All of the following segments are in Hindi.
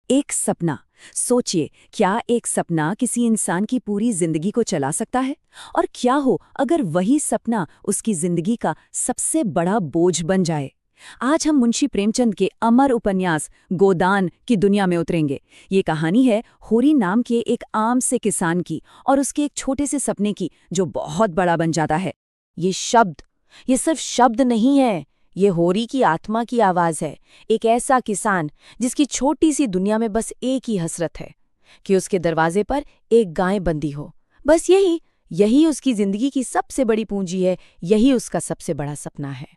एक सपना। सोचिए, क्या एक सपना किसी इंसान की पूरी जिंदगी को चला सकता है? और क्या हो अगर वही सपना उसकी जिंदगी का सबसे बड़ा बोझ बन जाए? आज हम मुंशी प्रेमचंद के अमर उपन्यास गोदान की दुनिया में उतरेंगे। ये कहानी है होरी नाम के एक आम से किसान की और उसके एक छोटे से सपने की जो बहुत बड़ा बन जाता है। ये सिर्फ शब्द नहीं है, ये होरी की आत्मा की आवाज है। एक ऐसा किसान जिसकी छोटी सी दुनिया में बस एक ही हसरत है कि उसके दरवाजे पर एक गाय बंधी हो। बस यही उसकी जिंदगी की सबसे बड़ी पूंजी है, यही उसका सबसे बड़ा सपना है।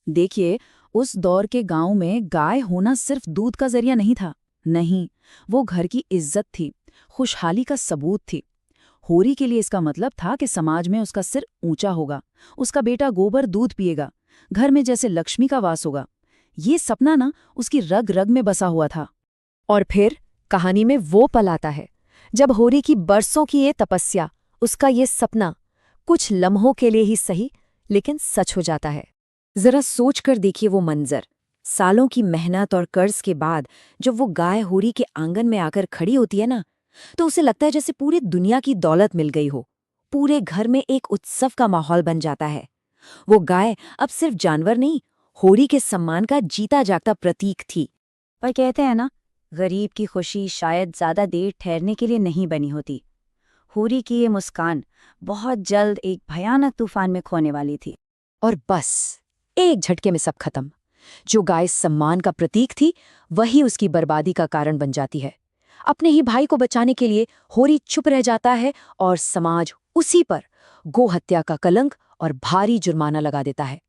देखिए, उस दौर के गांव में गाय होना सिर्फ दूध का जरिया नहीं था। नहीं, वो घर की इज्जत थी, खुशहाली का सबूत थी। होरी के लिए इसका मतलब था कि समाज में उसका सिर ऊंचा होगा, उसका बेटा गोबर दूध पिएगा, घर में जैसे लक्ष्मी का वास होगा। ये सपना ना उसकी रग रग में बसा हुआ था। और फिर कहानी में वो पल आता है जब होरी की बरसों की ये तपस्या, उसका ये सपना कुछ लम्हों के लिए ही सही लेकिन सच हो जाता है। जरा सोच कर देखिए वो मंजर। सालों की मेहनत और कर्ज के बाद जब वो गाय होरी के आंगन में आकर खड़ी होती है ना, तो उसे लगता है जैसे पूरी दुनिया की दौलत मिल गई हो। पूरे घर में एक उत्सव का माहौल बन जाता है। वो गाय अब सिर्फ जानवर नहीं, होरी के सम्मान का जीता जागता प्रतीक थी। पर कहते हैं ना, गरीब की खुशी शायद ज्यादा देर ठहरने के लिए नहीं बनी होती। होरी की ये मुस्कान बहुत जल्द एक भयानक तूफान में खोने वाली थी। और बस एक झटके में सब खत्म। जो गाय सम्मान का प्रतीक थी, वही उसकी बर्बादी का कारण बन जाती है। अपने ही भाई को बचाने के लिए होरी चुप रह जाता है और समाज उसी पर गोहत्या का कलंक और भारी जुर्माना लगा देता है।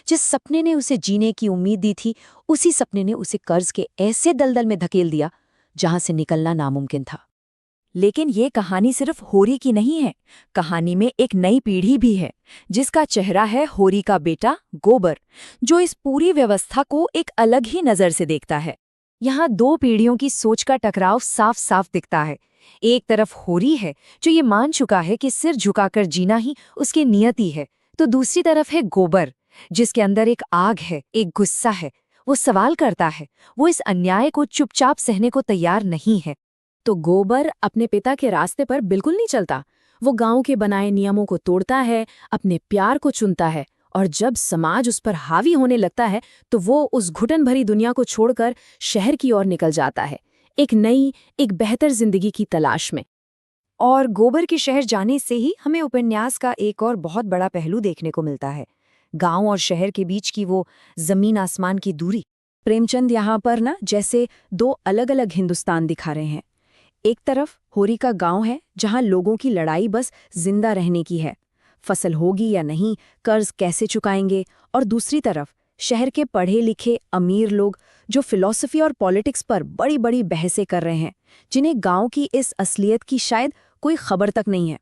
जिस सपने ने उसे जीने की उम्मीद दी थी, उसी सपने ने उसे कर्ज के ऐसे दलदल में धकेल दिया जहां से निकलना नामुमकिन था। लेकिन ये कहानी सिर्फ होरी की नहीं है। कहानी में एक नई पीढ़ी भी है, जिसका चेहरा है होरी का बेटा गोबर, जो इस पूरी व्यवस्था को एक अलग ही नज़र से देखता है। यहाँ दो पीढ़ियों की सोच का टकराव साफ साफ दिखता है। एक तरफ होरी है जो ये मान चुका है कि सिर झुकाकर जीना ही उसकी नियति है, तो दूसरी तरफ है गोबर, जिसके अंदर एक आग है, एक गुस्सा है। वो सवाल करता है, वो इस अन्याय को चुपचाप सहने को तैयार नहीं है। तो गोबर अपने पिता के रास्ते पर बिल्कुल नहीं चलता। वो गांव के बनाए नियमों को तोड़ता है, अपने प्यार को चुनता है, और जब समाज उस पर हावी होने लगता है तो वो उस घुटन भरी दुनिया को छोड़कर शहर की ओर निकल जाता है, एक नई, एक बेहतर जिंदगी की तलाश में। और गोबर के शहर जाने से ही हमें उपन्यास का एक और बहुत बड़ा पहलू देखने को मिलता है, गांव और शहर के बीच की वो जमीन आसमान की दूरी। प्रेमचंद यहाँ पर ना जैसे दो अलग अलग हिंदुस्तान दिखा रहे हैं। एक तरफ होरी का गांव है, जहां लोगों की लड़ाई बस जिंदा रहने की है, फसल होगी या नहीं, कर्ज कैसे चुकाएंगे। और दूसरी तरफ शहर के पढ़े लिखे अमीर लोग जो फिलॉसफी और पॉलिटिक्स पर बड़ी बड़ी बहसें कर रहे हैं, जिन्हें गांव की इस असलियत की शायद कोई खबर तक नहीं है।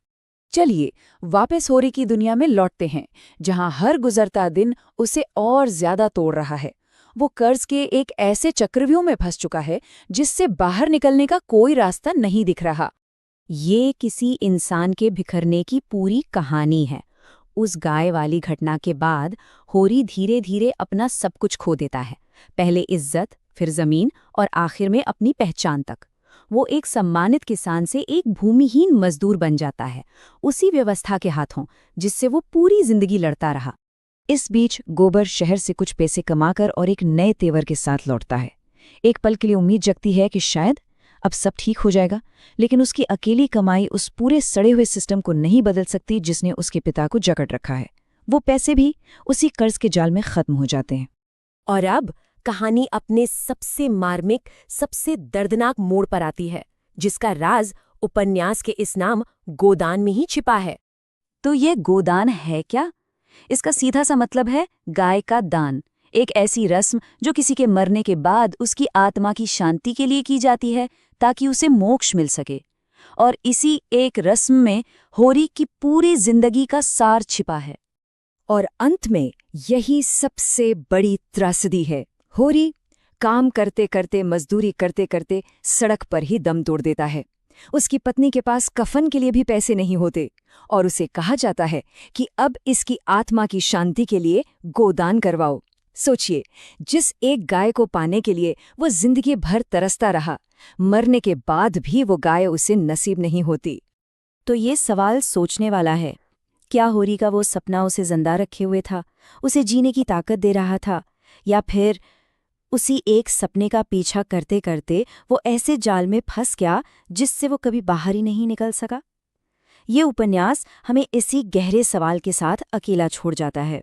चलिए वापस होरी की दुनिया में लौटते हैं, जहां हर गुजरता दिन उसे और ज्यादा तोड़ रहा है। वो कर्ज के एक ऐसे चक्रव्यूह में फंस चुका है जिससे बाहर निकलने का कोई रास्ता नहीं दिख रहा। ये किसी इंसान के बिखरने की पूरी कहानी है। उस गाय वाली घटना के बाद होरी धीरे धीरे अपना सब कुछ खो देता है। पहले इज्जत, फिर जमीन और आखिर में अपनी पहचान तक। वो एक सम्मानित किसान से एक भूमिहीन मजदूर बन जाता है, उसी व्यवस्था के हाथों जिससे वो पूरी जिंदगी लड़ता रहा। इस बीच गोबर शहर से कुछ पैसे कमाकर और एक नए तेवर के साथ लौटता है। एक पल के लिए उम्मीद जगती है कि शायद अब सब ठीक हो जाएगा, लेकिन उसकी अकेली कमाई उस पूरे सड़े हुए सिस्टम को नहीं बदल सकती जिसने उसके पिता को जकड़ रखा है। वो पैसे भी उसी कर्ज के जाल में खत्म हो जाते हैं। और अब कहानी अपने सबसे मार्मिक, सबसे दर्दनाक मोड़ पर आती है, जिसका राज उपन्यास के इस नाम गोदान में ही छिपा है। तो ये गोदान है क्या? इसका सीधा सा मतलब है गाय का दान, एक ऐसी रस्म जो किसी के मरने के बाद उसकी आत्मा की शांति के लिए की जाती है, ताकि उसे मोक्ष मिल सके। और इसी एक रस्म में होरी की पूरी जिंदगी का सार छिपा है। और अंत में यही सबसे बड़ी त्रासदी है। होरी काम करते करते, मजदूरी करते करते सड़क पर ही दम तोड़ देता है। उसकी पत्नी के पास कफन के लिए भी पैसे नहीं होते, और उसे कहा जाता है कि अब इसकी आत्मा की शांति के लिए गोदान करवाओ। सोचिए, जिस एक गाय को पाने के लिए वो जिंदगी भर तरसता रहा, मरने के बाद भी वो गाय उसे नसीब नहीं होती। तो ये सवाल सोचने वाला है। क्या होरी का वो सपना उसे जिंदा रखे हुए था, उसे जीने की ताकत दे रहा था, या फिर उसी एक सपने का पीछा करते करते वो ऐसे जाल में फंस गया जिससे वो कभी बाहर ही नहीं निकल सका? ये उपन्यास हमें इसी गहरे सवाल के साथ अकेला छोड़ जाता है।